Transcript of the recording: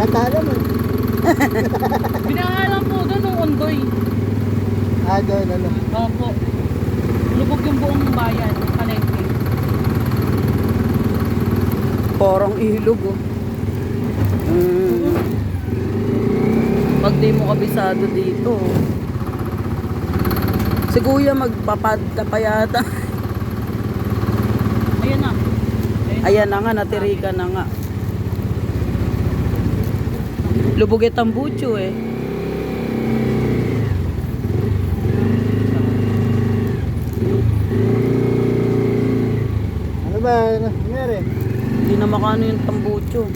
Wala talo mo. Binahalan po doon ng Ondoy. Ah, doon, ano. Opo. Lubog yung buong bayan, palengke. Parang ilog oh. Pag di mo kabisado dito. Si kuya magpapad ka pa yata. Ayan na. Ayan na nga, natirika na nga. Lubog at tambucho eh. Ano ba? Ano nangyari? Hindi na makano yung tambucho.